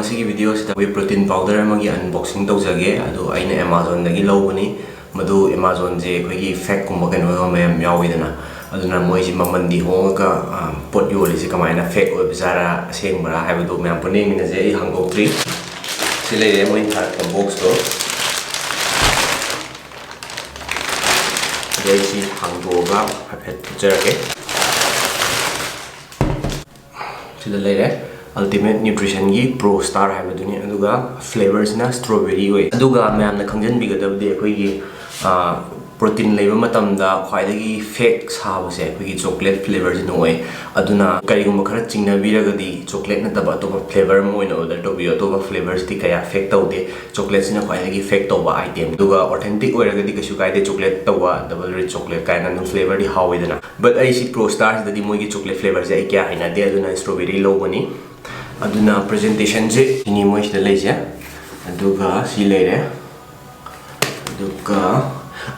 ngasi video sida whey protein powder amagi unboxing tawjage adu aina Amazon dagi lawbani madu Amazon je khoi fake kumba keno mayam yawidana aduna moi si mamandi honga pot yoli si kamaina fake oi bizara sengbara haibadu mayam pone mina je hangok tri sile moi thar box to dei si hangdoga hapet jarake sida leire Ultimate Nutrition gi Pro Star haibaduni aduga flavors na strawberry oi aduga mayam na khangjan bigadabdi khoi gi protein level matamda khwaidagi fake sabase khoi gi chocolate flavors no oi aduna karigum khara chingna biragadi chocolate na taba to flavor moi no order to bio to flavors ti kaya fake tawde chocolate sina khwaidagi fake tawba item aduga authentic oiragadi kasu kaide chocolate tawba double rich chocolate kaina no flavor di hawidana but ai si Pro Stars dadi moi gi chocolate flavors ai kya haina de aduna strawberry lobani aduna presentation je ini moi sida leje aduga si leire aduga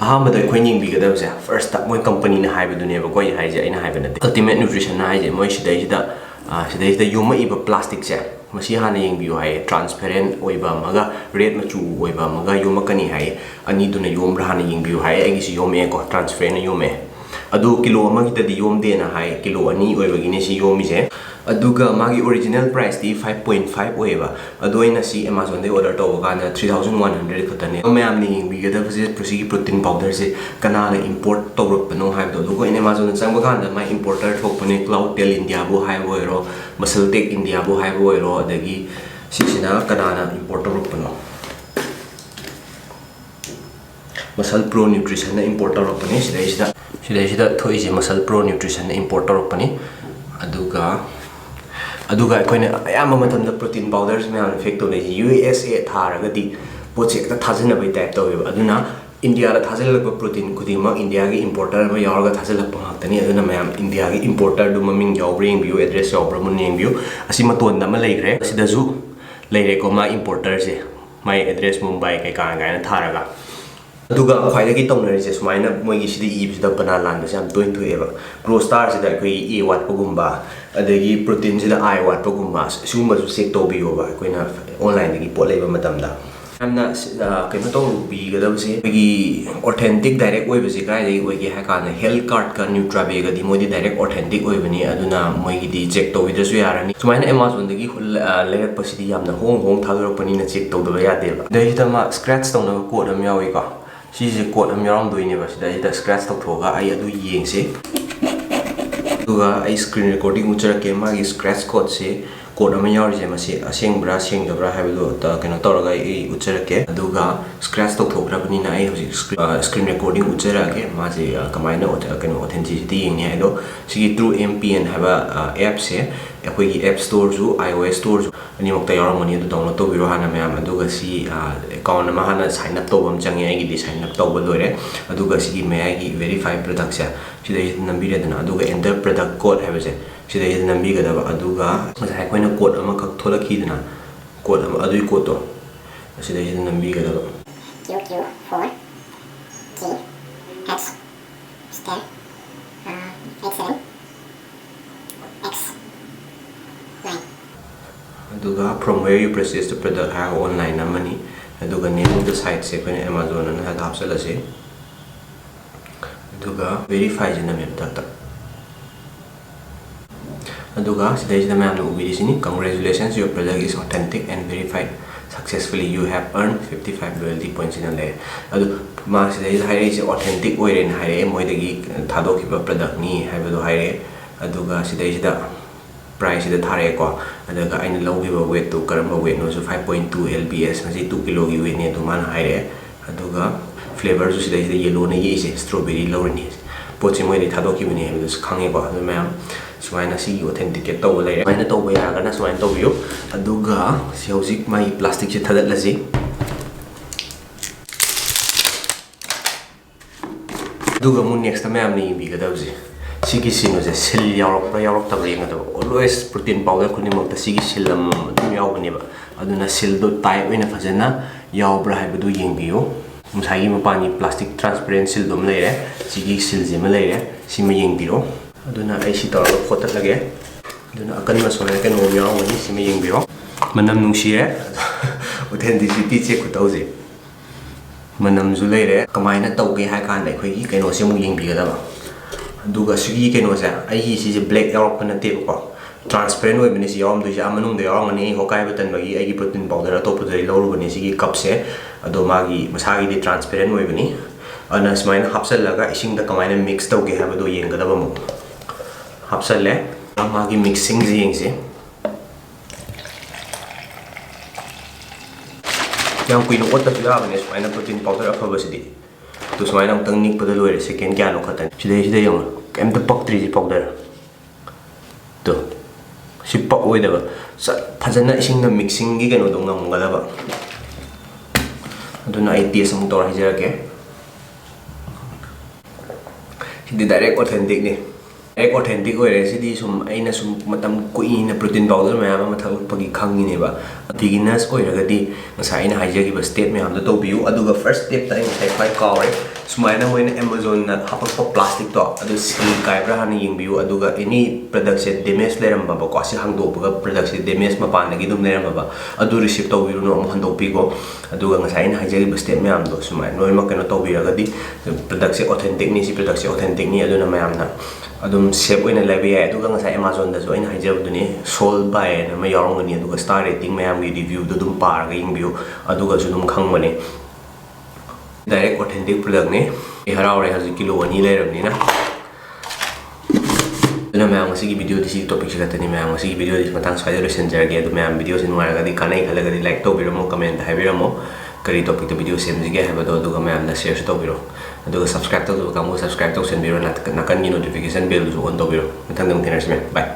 ahamada khoi bigadabse first up moi company na haibadune ba koi haije aina haibana Ultimate Nutrition na haije moi sida yuma iba plastic se masi hana yengbiu hai transparent oiba maga red machu oiba maga yuma kani hai ani duna yum hana yengbiu hai agi si yome ko transparent yome adu kilo amagi tadi yom de na hai kilo ani oiba gine si yomi je aduga magi original price di 5.5 oiba adu ina si Amazon de order to kana 3100 khatane mayam ni bigada base prosi protein powder se kana na import tawrok pano hai do lugo in Amazon changba kana my importer thokpane Cloud Tel India bo hai boiro Muscle Tech India bo hai boiro adagi sisina kana na import tawrok pano Muscle Pro Nutrition na import tawrok pane sida thoise Muscle Pro Nutrition na import tawrok pane aduga akoina ayama matamda protein powders me effect to USA tharagadi poche ta thajina bai type to aduna India la thajilak protein kudima India gi importer ma yarga thajilak pahatani aduna mayam India gi importer du maming yawbring view address yawbra mun name view asima ton da ma leigre sida ju leire ko ma importer je my address Mumbai kai ka na tharaga aduga khwaidagi tawna je sumaina moi gi sidi ib sida bana lan da sam toin thueba Pro Star sida koi e wat pagumba adagi protein sida I wat pagumba suma su check to biyo ba koina online dagi pot leiba matamda amna kaino to bi gadabse gi authentic direct oi bese kai dai oi gi hakana health card ka nutrabe ga di modi direct authentic oi bani aduna moi gi di check to widasu yarani sumaina Amazon dagi lerak pasidi yamna hong thadorok pani na check to da yade ba dai tama scratch to na code am yawi ka si je code am yaram doine ba sida scratch to thoga ai adu yengse aduga ai screen recording uchara ke ma gi scratch code se code am yar je ma se aseng bra seng dabra haibu ta kena toraga ai uchara ke aduga scratch to thogra bani na ai hoji screen recording uchara ke ma je kamaina kena authenticity yengne ai do sigi true mpn haba app se akoi gi app store ju iOS store ju ani mokta yaramani adu download to biro hana mayam aduga si account ma hana sign up to bam changi ai gi sign up to ba lore aduga si me ai gi verify product se sida nambi re dana aduga enter product code haba se sida nambi ga da aduga sai koina code ama khak thola ki dana code ama adui code to sida nambi ga da QQ4 G X star X7 X aduga from where you purchase the product ha online amani aduga name of the site se kone Amazon na ha hapsala se aduga verify jina me ta aduga sidai jina me amna ubiri sini congratulations your product is authentic and verified successfully you have earned 55 loyalty points in a layer adu ma sidai haire is authentic oiren haire moidagi thadokhiba product ni haibado haire aduga sidai jida price ida thare ko adaga aina logiba weight to karamba weight no so 5.2 lbs masi 2 kg gi weight ne to man haire aduga flavor su sida yellow ne ye ise strawberry lawreni poche moi de thado ki bani he dus khange ko adu mayam suaina si authentic to lai maina to ya ga na suaina to biyo aduga si hojik mai plastic che thadat laji aduga mun next time am ni bi ga dabji sigi sino je sil yarok tabri ngado always protein powder kuni mokta sigi silam dum yawbani ba aduna sil do tai oina fajana yawbra haibadu yengbiyo musagi mapani plastic transparent sil dum leire sigi sil jema leire sima yengbiro aduna ai si tor photo lage aduna akan ma sona kan o yawani sima yengbiro Manam nungshire authenticity check khutauji manam zu leire kamaina tauge hai kan dai khoi gi kaino se mu yeng bi ga ba aduga sigi kaino sa ai hi si je black york na te ko transparent oi bani si yom du ja manung de york ani hokai batan bagi ai gi protein powder to pu dai loru bani si gi cup se ado magi masagi di transparent oi bani ana smain hapsal laga ising da kamaina mix tauge ha ba do yeng ga da ba mu hapsal le magi mixing ji yeng se yang kuino otta fila bane smaina protein powder afa sidi to smaina tang nik pada loire second kya no khatan sida yang kem ta pak tri ji powder to si pak oi da ba sa phajana ising na mixing gi keno dong ngam ga da ba aduna ai taste am tor hajara ke sidi direct authentic ni ek authentic oi re sidi sum aina sum matam kuina protein powder ma ma thak pagi khangi ne ba beginners oi raga di masai na hajagi ba step me am da to biu aduga first step ta sai khai kawai sumaina moina amazon na hapakpa plastic to adu ski kai bra han ying biu aduga any product se damage leram ba ko si hang do ba product se damage ma pan gi dum leram ba adu receive to biu no mo han do pi ko aduga ngasai na hajagi ba step me am do sumai noi ma kana to bi raga di product se authentic ni si product se authentic ni aduna ma am na adum shape oina lebi ai aduga ngasai amazon da so ina hajab duni sold by na ma yarong ni aduga star rating ma am gi review do dum par ga ying biu aduga su dum khang mane direct authentic product ni harau re haji kilo ani le ram ni na na ma am si video di si topic si gatani ma am si video di matang sai re sender ge do ma am video sin wara ga di kanai khala ga di like to bi mo comment hai bi mo kari topic to video sem ji ge ha ba do aduga ma am na share to bi ro aduga subscribe to kamu subscribe to send biro na kan ni notification bell ju on to biro mathang dang thiners me bye